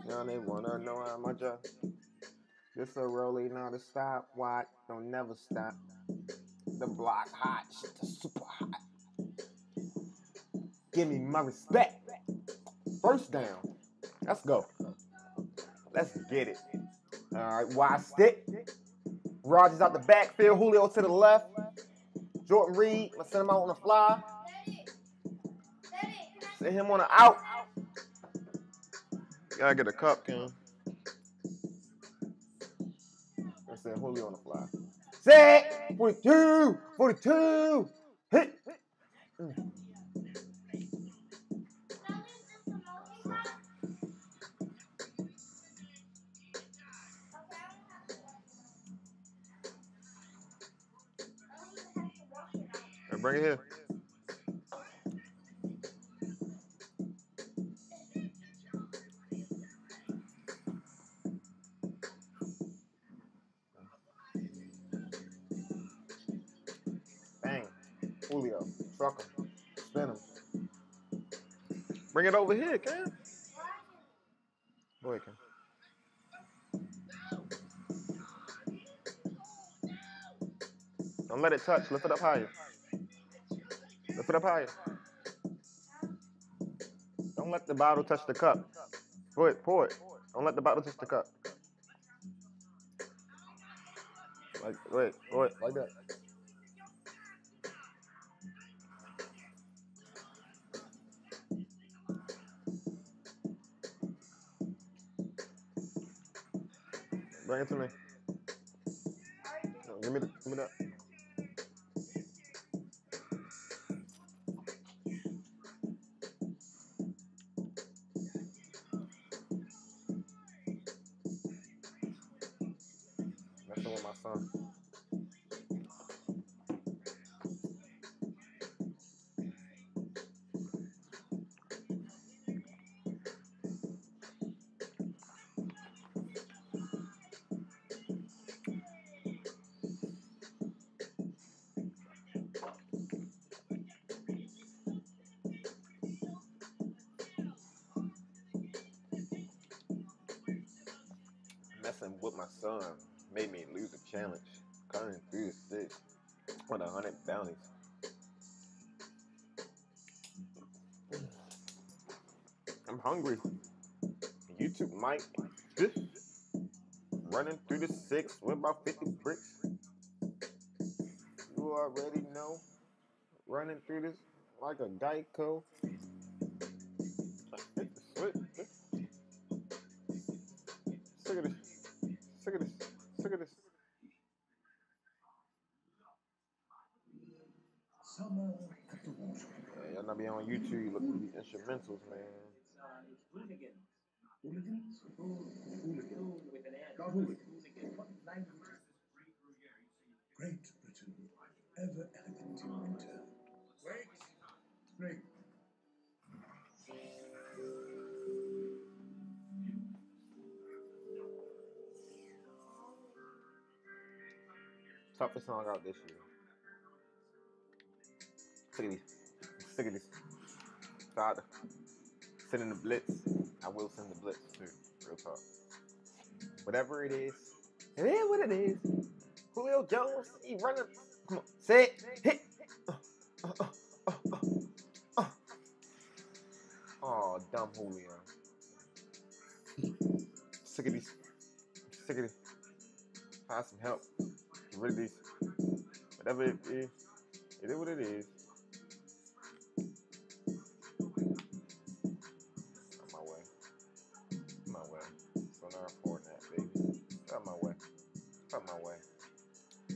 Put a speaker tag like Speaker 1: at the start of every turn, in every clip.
Speaker 1: Now they wanna know how much I. This a rolling, not a stop. Watch, don't never stop. The block hot, shit, the super hot. Give me my respect. First down. Let's go. Let's get it. All right, wide stick. Rogers out the backfield. Julio to the left. Jordan Reed. Let's send him out on the fly. Send him on the out. Gotta get a cup, Ken. Let's send Julio on the fly. Set. 42. 42. Hit. Right, bring it here. Bang. Julio. Truck him. Spin him. Bring it over here, Ken. Go ahead, Ken. Don't let it touch. Lift it up higher. Lift it up higher. Don't let the bottle touch the cup. Pour it, pour it. Don't let the bottle touch the cup. Wait, like that. Bring it to me. No, give me that. Messing with my son. Messing with my son made me lose a challenge. Cutting through the 6 with 100 bounties. I'm hungry. YouTube Mike. Running through the 6 with about 50 bricks. You already know. Running through this like a Geico. Hit the switch. Look at this. Look at this. Look at this. Yeah, y'all not be on YouTube. You look at these instrumentals, man.
Speaker 2: Great Britain, ever elegant in winter. Great.
Speaker 1: Toughest song out this year. Look at these. Look at this. Father. Sending the blitz. I will send the blitz too. Real talk. Whatever it is what it is. Julio Jones, he running. Come on. Say it. Hit. Oh, dumb Julio. Sick of these. Sick of this. Find some help. Get rid of these. Whatever it is what it is. On my way. On my way. So now I'm pouring that, baby. Get out my way. Get out my way.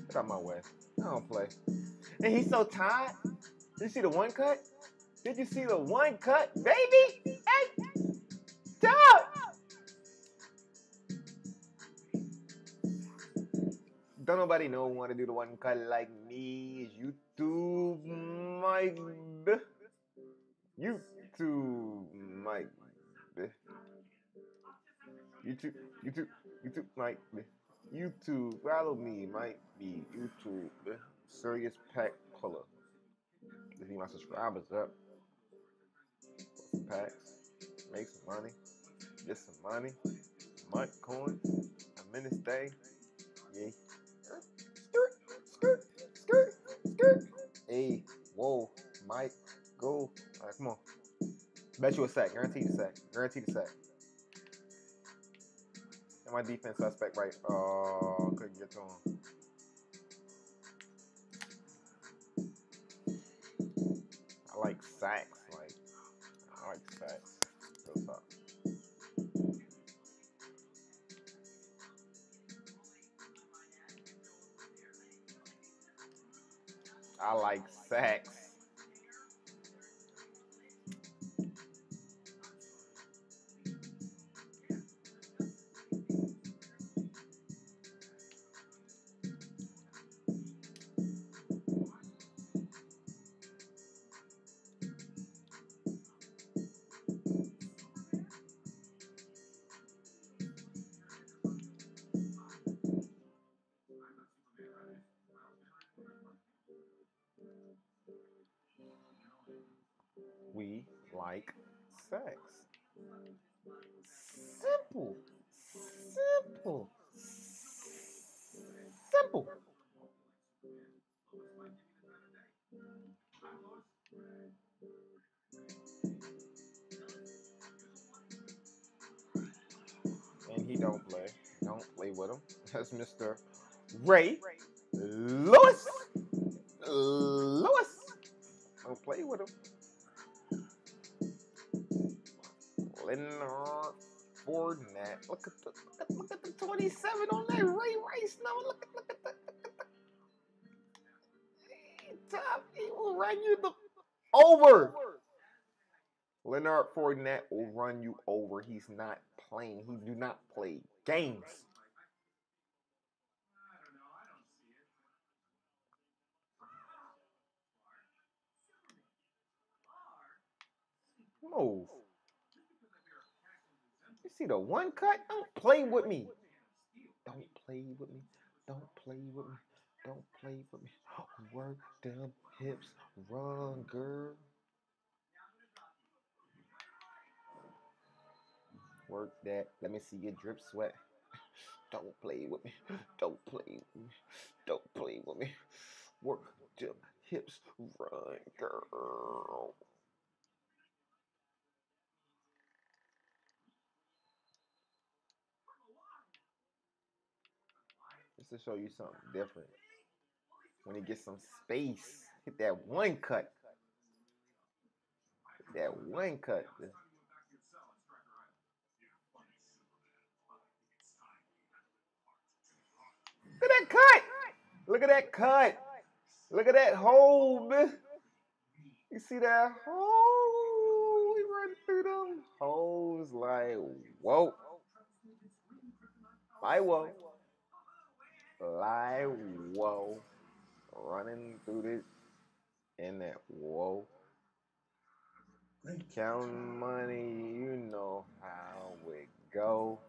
Speaker 1: Get out my way. I don't play. And he's so tired. Did you see the one cut? Did you see the one cut, baby? Hey, dog. Don't nobody know want to do the one cut like me. YouTube, Mike. YouTube, Mike. YouTube, Mike. YouTube, follow me, Mike. Be YouTube, Serious Pack Puller. If you my subscribers up, put some packs, make some money. Get some money. MUT coins. A minute stay. Yeah. Skirt, skirt, skirt, skirt. Hey, whoa, Mike, go. All right, come on. Bet you a sack. Guaranteed a sack. Guaranteed a sack. And my defense suspect, right? Oh, couldn't get to him. I like sacks. I like sacks. Real talk. I like sacks. We like sex. Simple. Simple. Simple. And he don't play. Don't play with him. That's Mr. Ray Lewis. Lewis. Don't play with him. Leonard Fournette. Look at the 27 on that Ray Rice number. Look at the top. He will run you the over. Leonard Fournette will run you over. He's not playing. He do not play games. Move. You see the one cut? Don't play with me. Don't play with me. Don't play with me. Don't play with me. Work them hips. Run, girl. Work that. Let me see your drip sweat. Don't play with me. Don't play with me. Don't play with me. Work them hips. Run, girl. Just to show you something different. When he gets some space, hit that one cut. Hit that one cut. Look at that cut. Look at that cut. Look at that hole, man. You see that hole? We run through them holes like, whoa. Like, whoa. Like, whoa. Running through this in that, whoa. Counting money, you know how it go.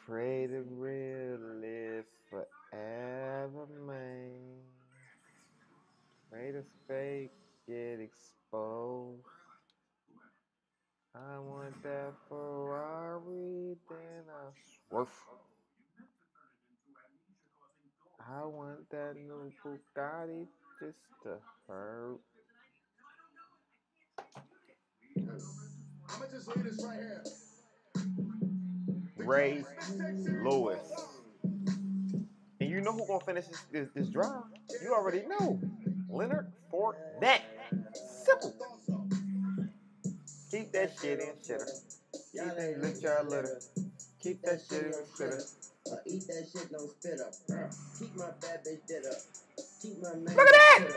Speaker 1: Pray the real live forever, man. Pray the fake get exposed. I want that Ferrari, then I swerve. I want that new Bugatti just to hurt.
Speaker 2: I'm gonna just leave this right here.
Speaker 1: Ray Lewis. And you know who gonna finish this drive? You already know. Leonard Fournette. Simple. Keep that shit in shitter. Y'all ain't lift y'all litter. Keep that shit in shitter.
Speaker 3: Eat that shit, don't spit up. Keep my bad bitch dead up. Keep my man.
Speaker 1: Look at that!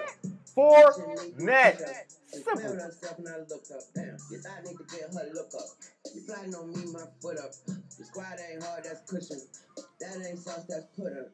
Speaker 1: Fournette. Simple.
Speaker 3: Herself and I looked up. Damn, you thought I need to get her look up. You plotting on me, my foot up. The squad ain't hard, that's cushion. That ain't sauce, that's pudding.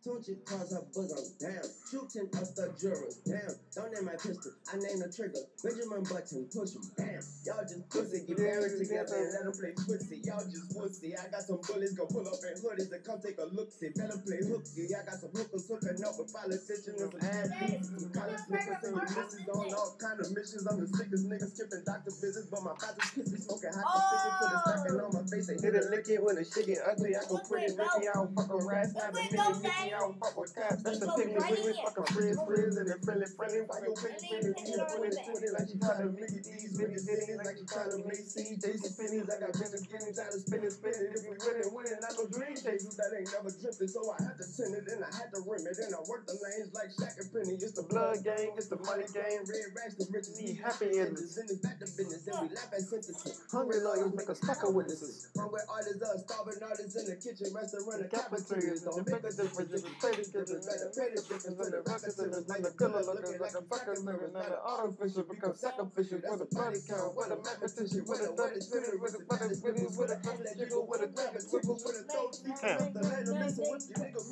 Speaker 3: Don't you cause her bosom down. Shooting up the jurors down. Don't name my pistol, I name the trigger. Benjamin Button, push him down. Y'all just pussy, get married together and let them play pussy. Y'all just pussy. I got some bullies gon' pull up in hoodies and come take a look. See, better play hooky. I got some hookers hooking up with politicians and some athletes. Some college niggas and your misses on all kind of missions. I'm the sickest nigga skipping doctor visits, but my father's kiss me smoking hot to stick it. Put a stocking on my face and hit a lick it when the shit get ugly. I go pretty Ricky. I don't fuck a rat, not a mini Mickey. I don't fuck with cops. That's the thing with me. Fucking friends and they're friendly. Why you pick friendly like she trying to make it these niggas like she trying to make CJ's pennies. I got business getting tired of spinning. If we winning, I know dream chasers that ain't never drifted. So I had to send it and I had to rim it. And I work the lanes like Shaq and Penny. It's the blood game, it's the money game. Red racks, the riches, need happy endings. And it's back to business and we laugh at sentences. Hungry lawyers make a stack of witnesses. Hungry artists are starving artists in the kitchen, restaurant, the cafeterias. Don't make a difference if it's petty difference. Better pay the difference when the rocket service. Like the killer looking like a fucking living. Now the artificial becomes sacrificial. With a body count, with a mathematician, with a dirty spirit, with a butter spirit, with a constant jiggle, with a grab wiggle, with a throat deep.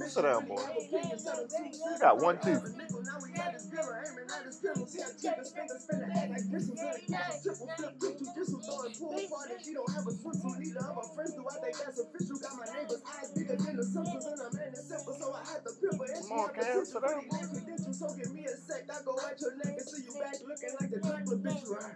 Speaker 1: Sit down, boy. You got 1, 2.
Speaker 3: Now we got this girl aiming at his pillows. Have chickens, fingers, spinning head like bristles. Triple flip, jujitsu, throwing pool party. She don't have a swimsuit, neither of her friends do. I think that's official. Got my neighbor's eyes bigger than the Simpsons, and I'm man is simple, so I had to pimp her. And she have potential, pretty great credentials. So give me a sec, I go at your neck and see you back looking like the Dracula bitch you are.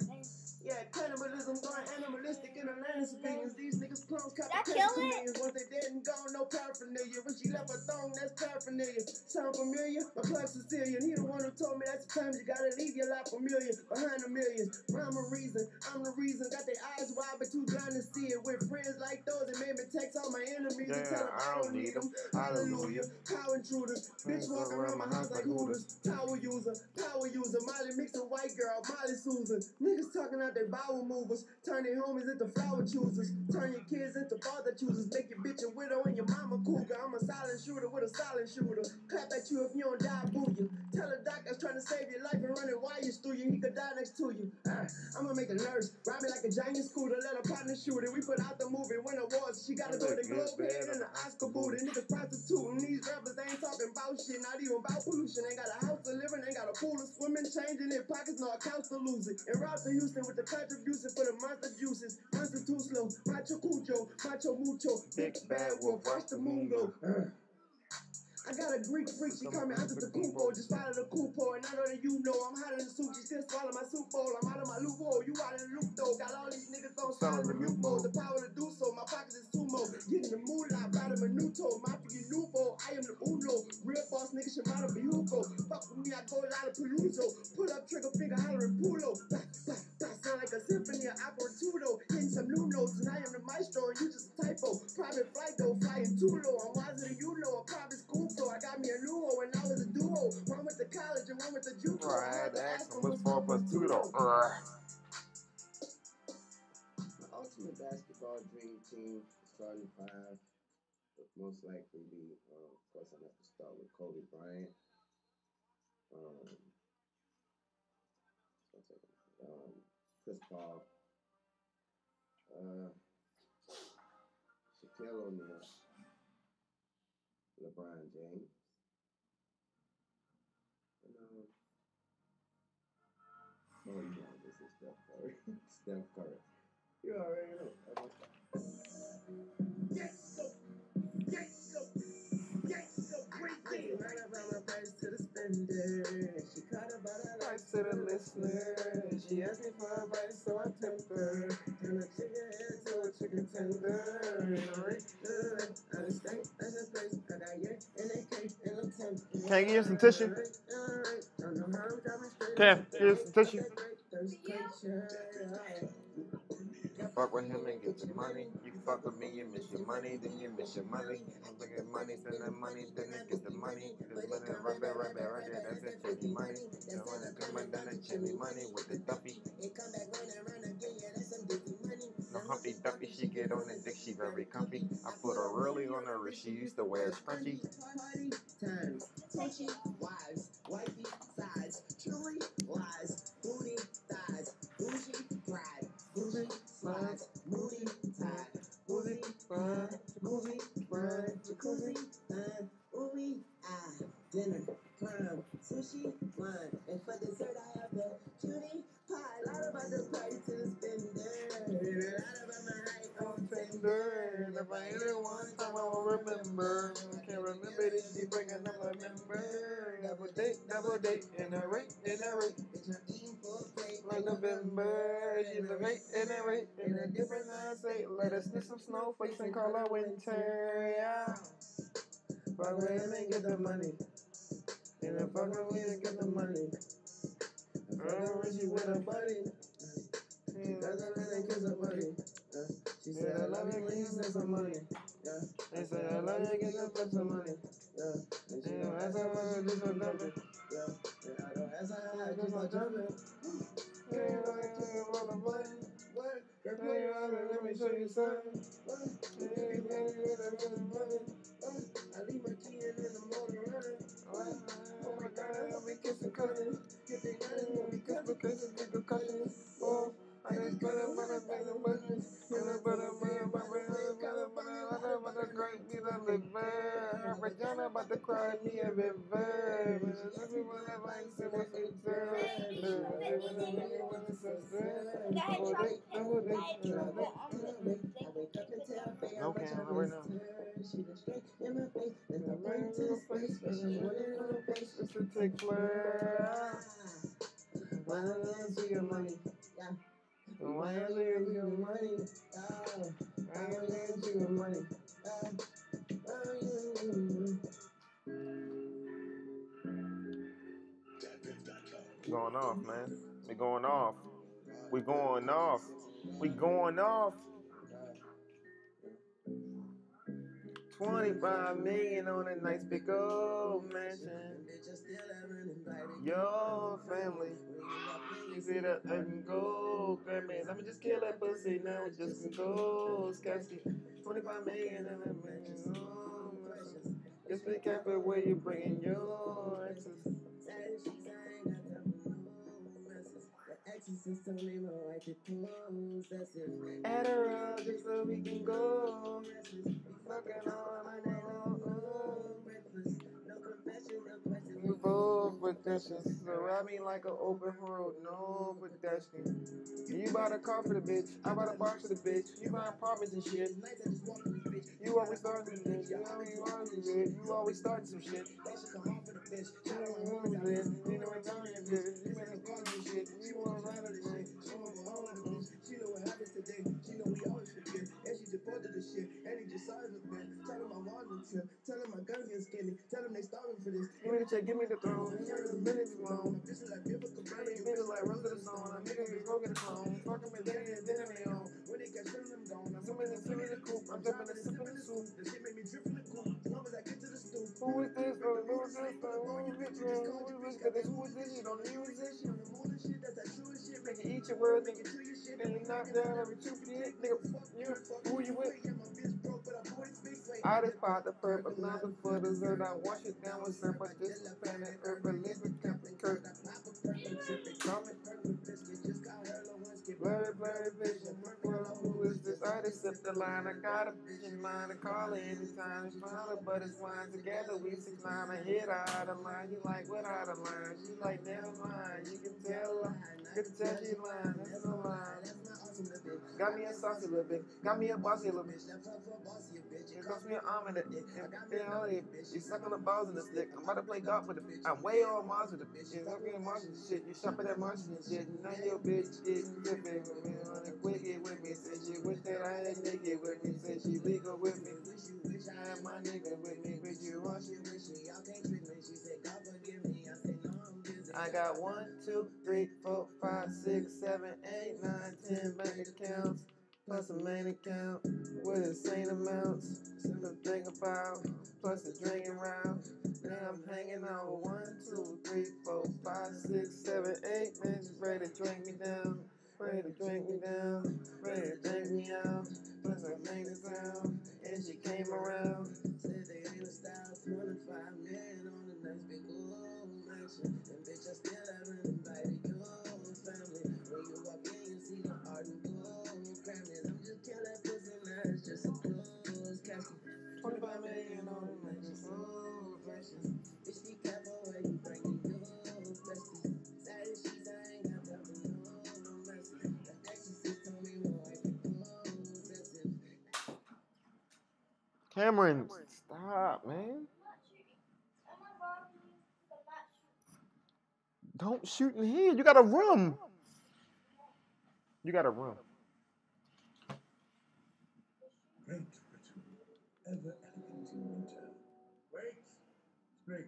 Speaker 3: Yeah, cannibalism going animalistic in Atlantic civilians. These niggas clones copycat comedians. Once they dead and gone, no paraphernalia. When she left her thong, that's paraphernalia. Sound familiar? My plug Sicilian. He the one who told me that's the time you gotta leave your life familiar. Behind the millions, rhyme a reason. I'm the reason. Got their eyes wide but too blind to see it. With friends like those, it made me text all my enemies and tell them I don't need them. Hallelujah. Power intruders. Bitch walking around my house like Hooters. Power user. Molly mixed a white girl. Molly Susan. Niggas talking out they bowel movers, turn their homies into flower choosers, turn your kids into father choosers, make your bitch a widow and your mama cougar. I'm a silent shooter with a silent shooter. Clap at you if you don't die, boo you. Tell a doctor's trying to save your life and running wires through you. He could die next to you. I'ma make a nurse ride me like a giant scooter, let a partner shoot it. We put out the movie, win awards. She gotta go to Globe Head and the Oscar booty. Niggas prostituting these rappers, they ain't talking about shit, not even about pollution. Ain't got a house to live in, ain't got a pool to swim in, changing their pockets, no accounts to lose it. And route to Houston with the contribution for the monster juices. Monster too slow, macho cucho, macho mucho. Big bad wolf, watch the moon go. I got a Greek freak, she call me Antetokounmpo. Just follow the Kupo, and I know that you know I'm hotter than soup. She still swallow my soup bowl. I'm out of my loophole, you out of the loop though. Got all these niggas on silent remute mode. The power to do so, my pockets is sumo. Getting the moolah, out of Minuto. Mafia Nuvo, I am the Uno. Real boss nigga, Shimano Bihugo. Fuck with me, I go out of Peluso. Pull up, trigger finger, hollering Pulo. Sound like a symphony of Apparatudo. Hitting some new notes, and I am the maestro, and you just a typo. Private flight though, flying too low. I'm wiser than you know, a private school. So I got me a new hoe and I was a duo. One went to college and one went to JUCO.
Speaker 1: I had to ask him what's 4 plus 2 though.
Speaker 3: My ultimate basketball dream team, starting 5, would most likely be, of course, I'm going to have to start with Kobe Bryant. Chris Paul. Shaquille O'Neal. LeBron James. And, oh, you know, this is Steph Curry. Steph Curry. You already know. Right around my face to the spender. She caught about her life to the listener. She asked me for advice, so I tempted her. Turn a chicken head to a chicken tender. I just think that's a place. I got yak and a cake and a tent.
Speaker 1: Can I give you some tissue? Cam, here's some tissue. You fuck with him and get your money. You fuck with me, you miss your money, then you miss your money. You look at money, spend that money, then you get the money. Right there, that's it, chimney money. You want to come and done that chimney money with the duffy. No Humpty Dumpty, she get on the dick, she very comfy. I put her really on her wrist, she used to wear a scrunchie.
Speaker 3: Times, punchy, wives, wifey, sides, truly, lies, booty, thighs, bougie, bride, bougie, slides, moody, tide, boozy, bride, jacuzzi, bride, jacuzzi, tide, ooey,
Speaker 1: if I hit it one time, I will remember. Can't remember this, she bring another member. Double date, in a rate,
Speaker 3: Bitch, I'm eating for a plate.
Speaker 1: like November. She's a rate, in a different state. Let us sniff some snowflakes and call her winter, yeah. Fuck with him and get the money. And I fuck with me and get the money. Fuck with you with a buddy.
Speaker 3: That's a really kiss of money. She said, I love you when you send some money. Yeah.
Speaker 1: They say I love you, get some money.
Speaker 3: Yeah. And she
Speaker 1: You
Speaker 3: don't
Speaker 1: know,
Speaker 3: ask
Speaker 1: that's
Speaker 3: her
Speaker 1: how
Speaker 3: why
Speaker 1: I
Speaker 3: she
Speaker 1: do
Speaker 3: just
Speaker 1: my
Speaker 3: no jumping.
Speaker 1: jumping.
Speaker 3: Yeah. And I don't ask her how I just no jumping. What? Girl, play your eyes and let me show you something. What? I leave my key in the motor running. Oh my God, I'll be kissing cousins. Get the nothing, I'll be kissing people cousins. Oh, I just put them on the back of buttons. And I put them on my
Speaker 1: But the great me that look bad. Regina about to cry me a river. Everyone that likes it was a no camera right now.
Speaker 3: She look straight in my face, and I bring to space, but she wanted on her face.
Speaker 1: It's a tickler.
Speaker 3: Why don't you your money? Yeah.
Speaker 1: Why
Speaker 3: Don't you your money? Why don't you your money?
Speaker 1: Going off, man. We going off. We going off. We going off. 25 million on a nice big old mansion. Your family. You see that I can go, Grammys. I'ma just kill that pussy now. Just can go, Scotty. 25 million on a mansion. Oh, mansion. Just be careful where you bringing your exes. Add her up just so we can go. Fucking on my we both pedestrians. So ride me like an open road, no pedestrian. You bought a car for the bitch, I bought a bar for the bitch. You buy apartments and shit. You always starting some shit. You always starting some shit. You know what time it is. You better call some shit. You want to ride a drink.
Speaker 3: She know what happens today. She know we always forget. And she deported the shit. And he just saw it with them. Tell him I'm on the trip. Tell him my gun getting skinny. Tell him they starving for this.
Speaker 1: Give me the check, give me the throne.
Speaker 3: It's
Speaker 1: Minutes long.
Speaker 3: This is like biblical.
Speaker 1: Niggas like run to the song. A nigga can go get a clone. Fuck him and then they on.
Speaker 3: When they catch him, I'm gone. I'm
Speaker 1: Zooming in the coop. I'm jumping and sipping the soup.
Speaker 3: The shit made me drip from the coop. As long as I get to the stoop.
Speaker 1: Who is this? Who is this? Who is this? Who is this? Who is this? You don't use this.
Speaker 3: She on the moon and shit. That's that true shit.
Speaker 1: Make you eat your words,
Speaker 3: Make
Speaker 1: nigga.
Speaker 3: it to your shit.
Speaker 1: And you knock down every 2 feet. Nigga, you, who you with?
Speaker 3: Yeah, my bitch broke, but I always fix it.
Speaker 1: I just pot the perp, another for dessert. I wash it down with syrup. I just planet herb, a liquid Captain Kirk. Blurry vision. Well, who is this? I just sip the line. I got a vision mind to call it anytime. It's fine, but it's wine together. We 6 9 I hit out of line. You like what out of line? She like never mind. You can tell. You can tell she lying. That's no line. Got me a saucy little bit. Got me a bossy little bit. It cost me an arm and a dick. You suck on the balls in the stick. I'm about to play golf with the bitch. I'm way on Mars with the bitch. You sucking in Mars and shit. You shopping at Mars and shit. Now your bitch getting dripping with me. On the quickie with me. Said she wish that I had nigga with me. Said she legal with me. Wish I had my nigga with me. But you want she wish me. Y'all can't trick me. She said God forgive me. I said no, I'm busy. I got 1, 2, 3, 4, 5, 6, 7, 8, 9, 10 bank accounts. Plus a main account with insane amounts. Something to think about. Plus a drinking round. Now I'm hanging out with 1, 2, 3, 4, 5, 6, 7, 8 men just ready to drink me down. Ready to drink me down. Ready to drink me out. Plus I made a sound. And she came around. Said they ain't a style. 25 million on a nice big old mansion. And bitch, I still haven't invited your family. When you walk in, you see the art and gold. I'm just killing pussy, now it's just a closed casket. 25 million on the mattress, oh, precious. Bitch, be careful where you bringing your besties. Sorry, she's I ain't got time for no message. The exorcist told me more I can possessive. Cameron, stop, man. Don't shoot in here. You got a room. You got a room.
Speaker 2: Great Britain, ever elegant in winter. Wait, spring.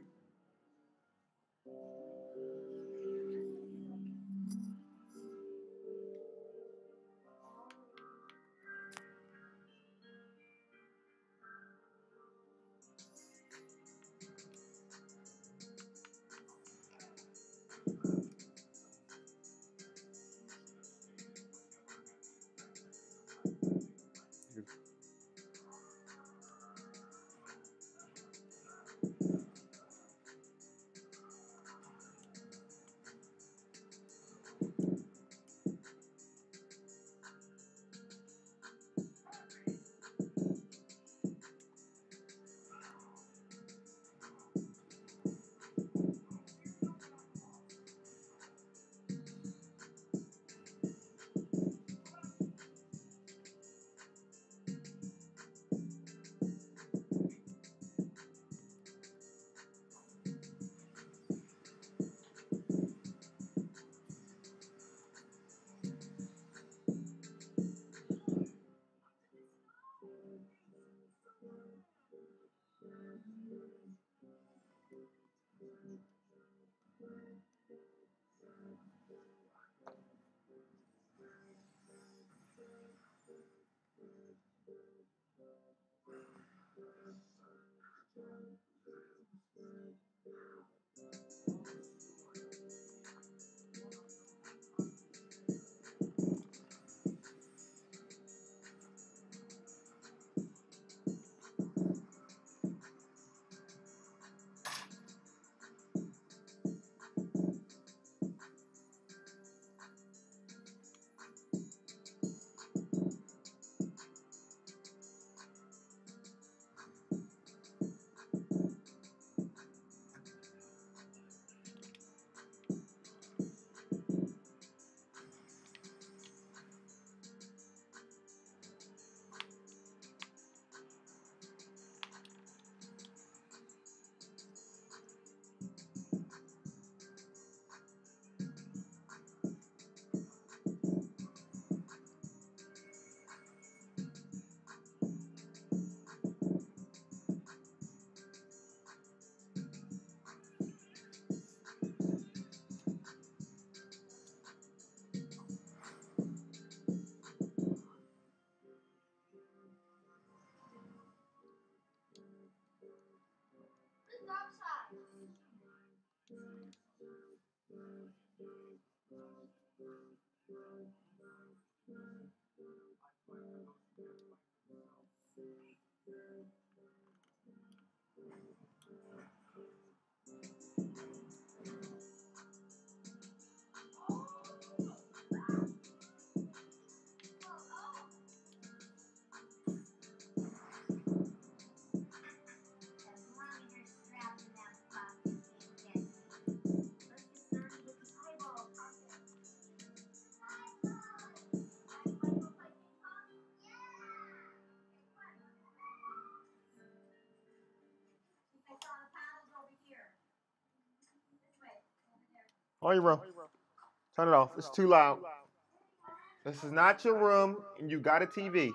Speaker 1: On your room. Turn it off. It's too loud. This is not your room, and you got a TV.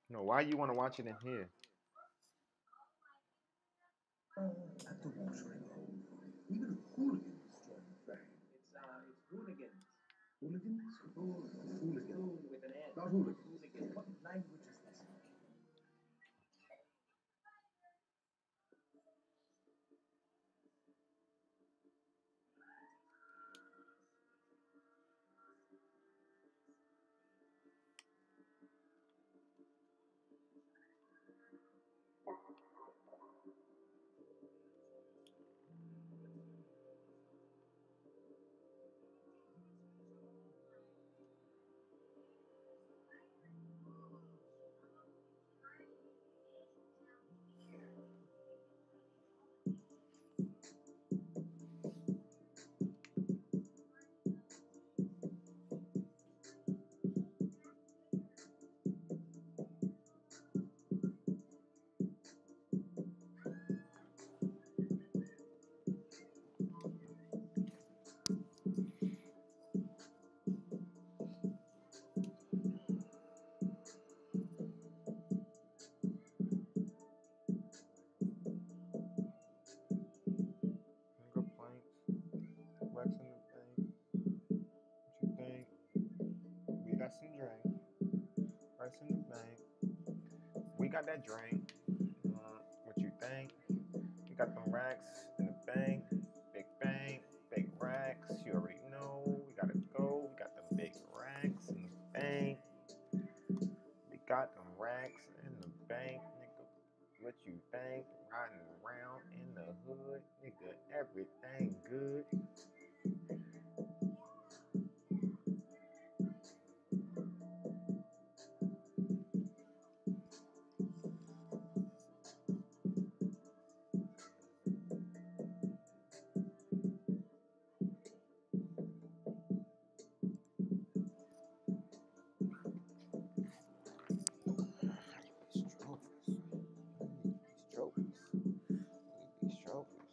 Speaker 1: No, why you want to watch it in here?
Speaker 2: At the watering hole, even hooligans join the fray.
Speaker 3: It's hooligans.
Speaker 2: Hooligans?
Speaker 3: Fool
Speaker 2: Hooligans.
Speaker 3: with an N.
Speaker 2: Not hooligans.
Speaker 3: Hooligan.
Speaker 2: What language is this?
Speaker 1: got some drink. Racks in the bank. We got that drink. What you think? We got them racks in the bank. Big bank, big racks. You already know. We gotta go. We got them big racks in the bank. We got them racks in the bank, nigga. What you think? Riding around in the hood, nigga. Everything good. These trophies. These trophies.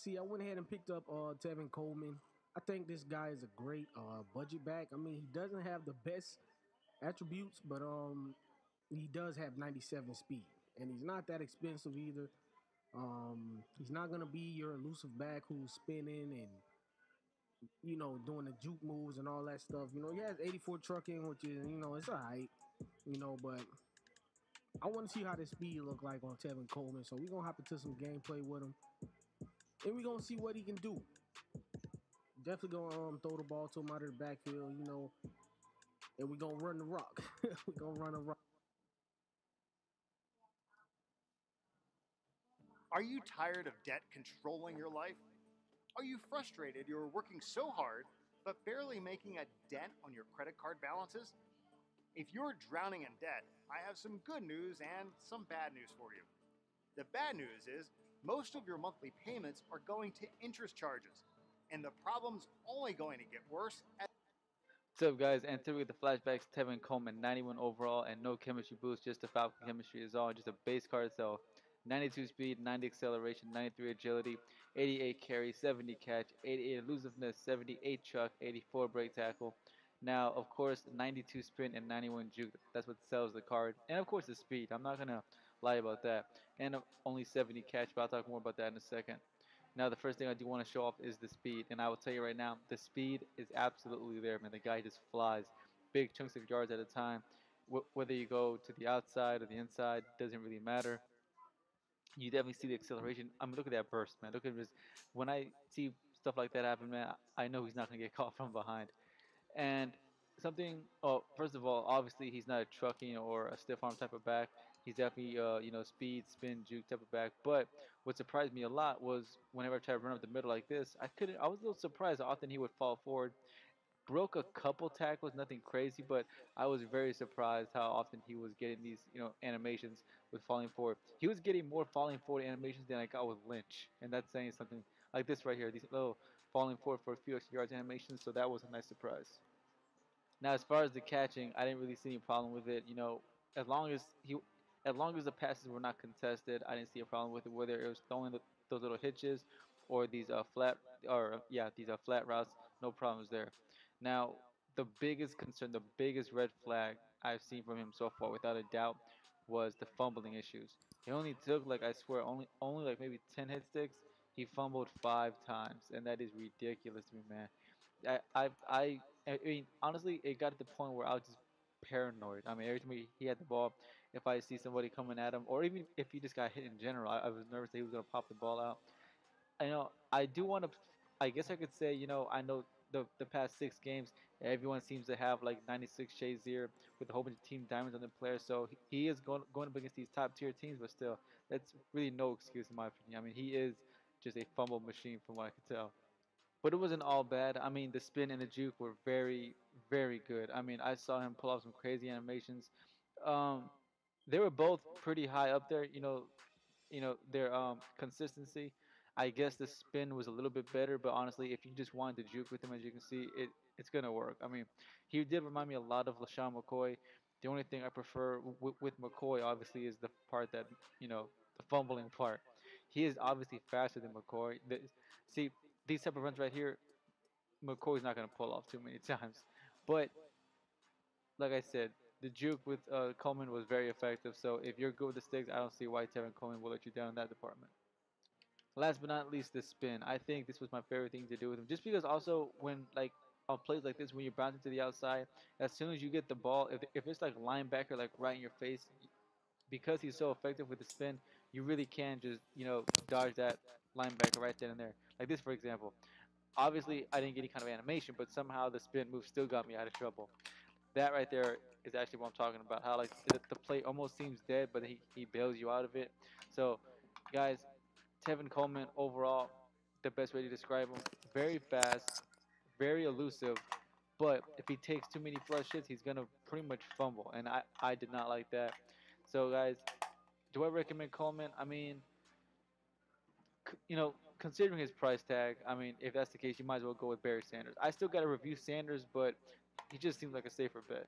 Speaker 4: see, I went ahead and picked up Tevin Coleman. I think this guy is a great budget back. I mean, he doesn't have the best attributes, but he does have 97 speed, and he's not that expensive either. He's not gonna be your elusive back who's spinning and doing the juke moves and all that stuff. He has 84 trucking, which is it's alright. But I want to see how the speed look like on Tevin Coleman. So we're gonna hop into some gameplay with him, and we're gonna see what he can do. Definitely gonna throw the ball to him out of the backfield, and we're gonna run the rock. We're gonna run a rock.
Speaker 5: Are you tired of debt controlling your life? Are you frustrated you're working so hard but barely making a dent on your credit card balances? If you're drowning in debt, I have some good news and some bad news for you. The bad news is most of your monthly payments are going to interest charges, and the problem's only going to get worse as
Speaker 6: What's up, guys? And today with the flashbacks, Tevin Coleman, 91 overall, and no chemistry boost, just a Falcon chemistry is all, just a base card itself. 92 speed, 90 acceleration, 93 agility, 88 carry, 70 catch, 88 elusiveness, 78 chuck, 84 break tackle. Now, of course, 92 sprint and 91 juke. That's what sells the card. And of course, the speed. I'm not gonna lie about that. And only 70 catch, but I'll talk more about that in a second. Now, the first thing I do want to show off is the speed, and I will tell you right now, the speed is absolutely there, man. The guy just flies big chunks of yards at a time. Whether you go to the outside or the inside, doesn't really matter. You definitely see the acceleration. I mean, look at that burst, man. Look at this. When I see stuff like that happen, man, I know he's not going to get caught from behind. And something, oh, first of all, obviously he's not a trucking or a stiff arm type of back. He's definitely, speed, spin, juke type of back. But what surprised me a lot was whenever I tried to run up the middle like this, I was a little surprised how often he would fall forward. Broke a couple tackles, nothing crazy, but I was very surprised how often he was getting these, animations with falling forward. He was getting more falling forward animations than I got with Lynch, and that's saying something. Like this right here, these little falling forward for a few extra yards animations. So that was a nice surprise. Now, as far as the catching, I didn't really see any problem with it. As long as as long as the passes were not contested, I didn't see a problem with it. Whether it was throwing those little hitches, or these flat routes, no problems there. Now, the biggest concern, the biggest red flag I've seen from him so far, without a doubt, was the fumbling issues. He only took, like, I swear, only like maybe 10 hit sticks. He fumbled 5 times, and that is ridiculous to me, man. I mean, honestly, it got to the point where I was just paranoid. I mean, every time he had the ball, if I see somebody coming at him, or even if he just got hit in general, I was nervous that he was gonna pop the ball out. I do want to. I guess I could say, I know the past 6 games, everyone seems to have like 96 shades here with a whole bunch of team diamonds on the player. So he is going up against these top tier teams, but still, that's really no excuse in my opinion. I mean, he is just a fumble machine from what I could tell. But it wasn't all bad. I mean, the spin and the juke were very, very good. I mean, I saw him pull off some crazy animations. Um, they were both pretty high up there. Their consistency. I guess the spin was a little bit better, but honestly, if you just wanted to juke with him, as you can see, it's gonna work. I mean, he did remind me a lot of LaShawn McCoy. The only thing I prefer with McCoy, obviously, is the part that the fumbling part. He is obviously faster than McCoy. See, these type of runs right here, McCoy's not gonna pull off too many times. But like I said, the juke with Coleman was very effective. So if you're good with the sticks, I don't see why Tevin Coleman will let you down in that department. Last but not least, the spin. I think this was my favorite thing to do with him, just because also when like on plays like this, when you're bouncing to the outside, as soon as you get the ball, if it's like linebacker like right in your face, because he's so effective with the spin, you really can just dodge that linebacker right then and there. Like this, for example. Obviously, I didn't get any kind of animation, but somehow the spin move still got me out of trouble. That right there is actually what I'm talking about. How like the play almost seems dead, but he bails you out of it. So, guys, Tevin Coleman overall, the best way to describe him: very fast, very elusive. But if he takes too many flush hits, he's gonna pretty much fumble, and I did not like that. So, guys, do I recommend Coleman? I mean, considering his price tag, I mean, if that's the case, you might as well go with Barry Sanders. I still got to review Sanders, but he just seems like a safer bet.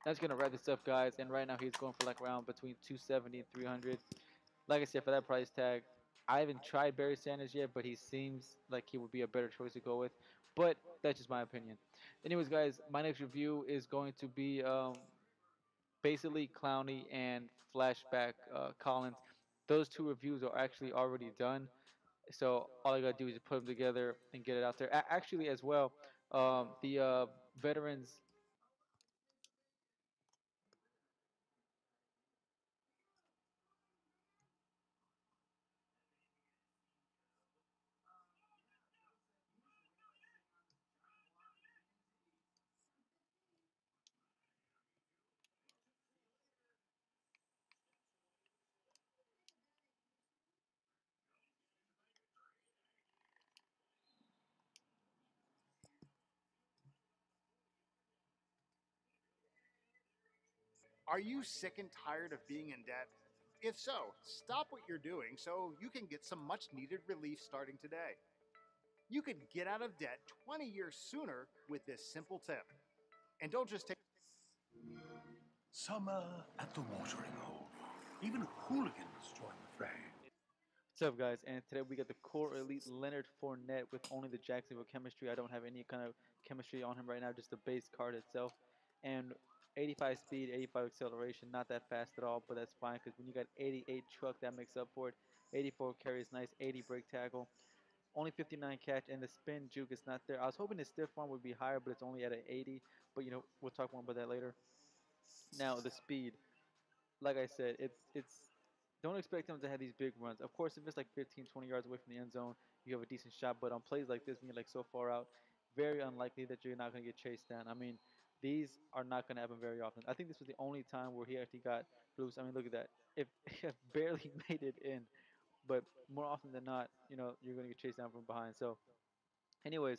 Speaker 6: That's gonna wrap this up, guys. And right now he's going for like around between 270 and 300. Like I said, for that price tag, I haven't tried Barry Sanders yet, but he seems like he would be a better choice to go with. But that's just my opinion. Anyways, guys, my next review is going to be basically Clowney and Flashback Collins. Those two reviews are actually already done. So all I gotta do is put them together and get it out there. Actually, as well, the veterans.
Speaker 5: Are you sick and tired of being in debt? If so, stop what you're doing so you can get some much needed relief starting today. You could get out of debt 20 years sooner with this simple tip. And don't just take
Speaker 2: Summer at the watering hole. Even hooligans join the fray.
Speaker 6: What's up, guys? And today we got the core elite Leonard Fournette with only the Jacksonville chemistry. I don't have any kind of chemistry on him right now, just the base card itself. And 85 speed, 85 acceleration, not that fast at all, but that's fine because when you got 88 truck, that makes up for it. 84 carry is nice, 80 brake tackle. Only 59 catch, and the spin juke is not there. I was hoping the stiff arm would be higher, but it's only at an 80. But we'll talk more about that later. Now the speed, like I said, it's don't expect him to have these big runs. Of course, if it's like 15, 20 yards away from the end zone, you have a decent shot. But on plays like this, when you're like so far out, very unlikely that you're not going to get chased down. I mean, these are not going to happen very often. I think this was the only time where he actually got loose. I mean, look at that. If he barely made it in, but more often than not, you're going to get chased down from behind. So anyways,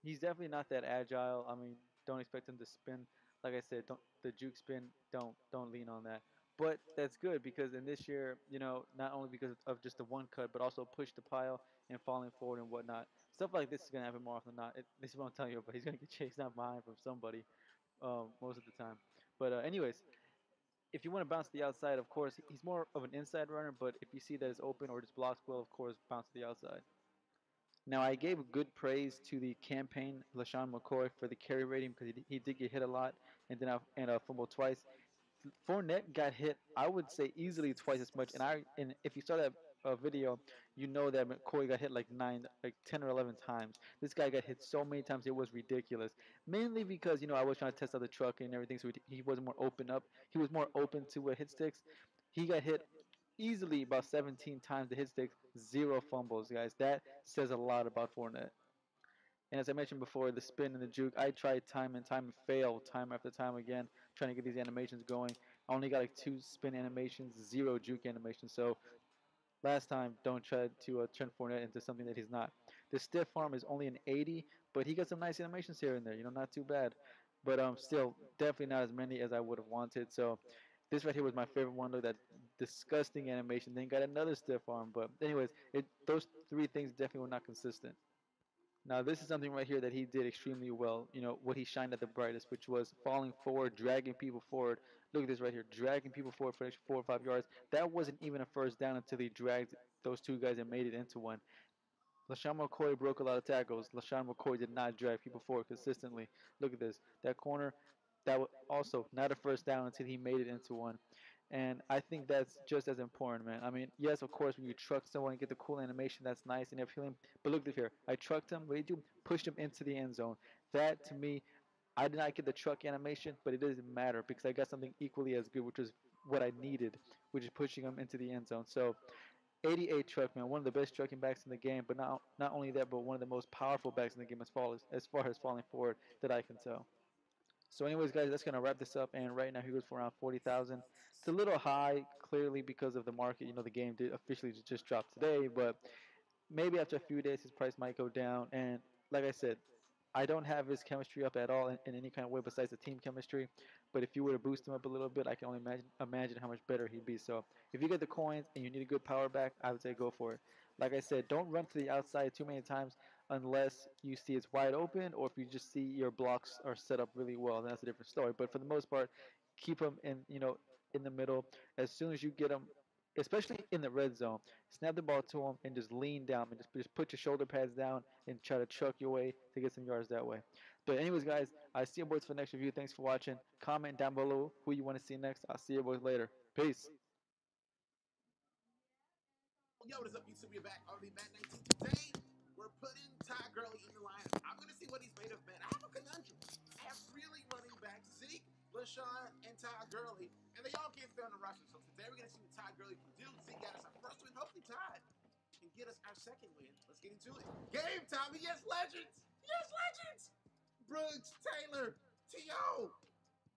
Speaker 6: he's definitely not that agile. I mean, don't expect him to spin. Like I said, don't the juke spin. Don't lean on that. But that's good because in this year, not only because of just the one cut, but also push the pile and falling forward and whatnot. Stuff like this is gonna happen more often than not. This is what I'm telling you, but he's gonna get chased down behind from somebody most of the time. But anyways, if you want to bounce to the outside, of course, he's more of an inside runner. But if you see that it's open or just blocks well, of course, bounce to the outside. Now, I gave good praise to the campaign, LaShawn McCoy, for the carry rating because he did get hit a lot and fumbled twice. Fournette got hit, I would say, easily twice as much. And if you saw that video, you know that McCoy got hit like 10 or 11 times. This guy got hit so many times it was ridiculous. Mainly because I was trying to test out the truck and everything, so he wasn't more open up. He was more open to hit sticks. He got hit easily about 17 times the hit sticks, zero fumbles, guys. That says a lot about Fournette. And as I mentioned before, the spin and the juke, I tried time and time and failed time after time again, trying to get these animations going. I only got like 2 spin animations, zero juke animations. So last time, don't try to turn Fournette into something that he's not. The stiff arm is only an 80, but he got some nice animations here and there. Not too bad. But still, definitely not as many as I would have wanted. So this right here was my favorite one. Look at that disgusting animation. Then got another stiff arm. But anyways, those three things definitely were not consistent. Now, this is something right here that he did extremely well. What he shined at the brightest, which was falling forward, dragging people forward. Look at this right here, dragging people forward for an extra 4 or 5 yards. That wasn't even a first down until he dragged those two guys and made it into one. LaShawn McCoy broke a lot of tackles. LaShawn McCoy did not drag people forward consistently. Look at this. That corner, that was also not a first down until he made it into one. And I think that's just as important, man. I mean, yes, of course, when you truck someone and get the cool animation, that's nice and everything. But look at here. I trucked him. What did he do? Pushed him into the end zone. That, to me, I did not get the truck animation, but it doesn't matter because I got something equally as good, which was what I needed, which is pushing him into the end zone. So 88 truck, man, one of the best trucking backs in the game, but not only that, but one of the most powerful backs in the game as far as falling forward that I can tell. So, anyways, guys, that's gonna wrap this up. And right now, he goes for around 40,000. It's a little high, clearly because of the market. The game did officially just drop today, but maybe after a few days, his price might go down. And like I said, I don't have his chemistry up at all in any kind of way besides the team chemistry. But if you were to boost him up a little bit, I can only imagine how much better he'd be. So if you get the coins and you need a good power back, I would say go for it. Like I said, don't run to the outside too many times unless you see it's wide open or if you just see your blocks are set up really well. Then that's a different story. But for the most part, keep them in the middle. As soon as you get them especially in the red zone. Snap the ball to him and just lean down and just put your shoulder pads down and try to truck your way to get some yards that way. But anyways, guys, I see you boys for the next review. Thanks for watching. Comment down below who you want to see next. I'll see you boys later. Peace.
Speaker 7: Yo, what is up, YouTube? We're back on the MUT 19 today. We're putting Todd Gurley in the lineup. I'm going to see what he's made of, man. I have a conundrum. I have really running backs, Zeke, LaShawn, and Todd Gurley, and they all can't fit on the roster. So today we're going to see what Todd Gurley can do. Zeke got us our first win. Hopefully Todd can get us our second win. Let's get into it. Game time. Yes, legends. Yes, legends. Brooks, Taylor, T.O.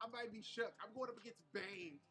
Speaker 7: I might be shook. I'm going up against Bane.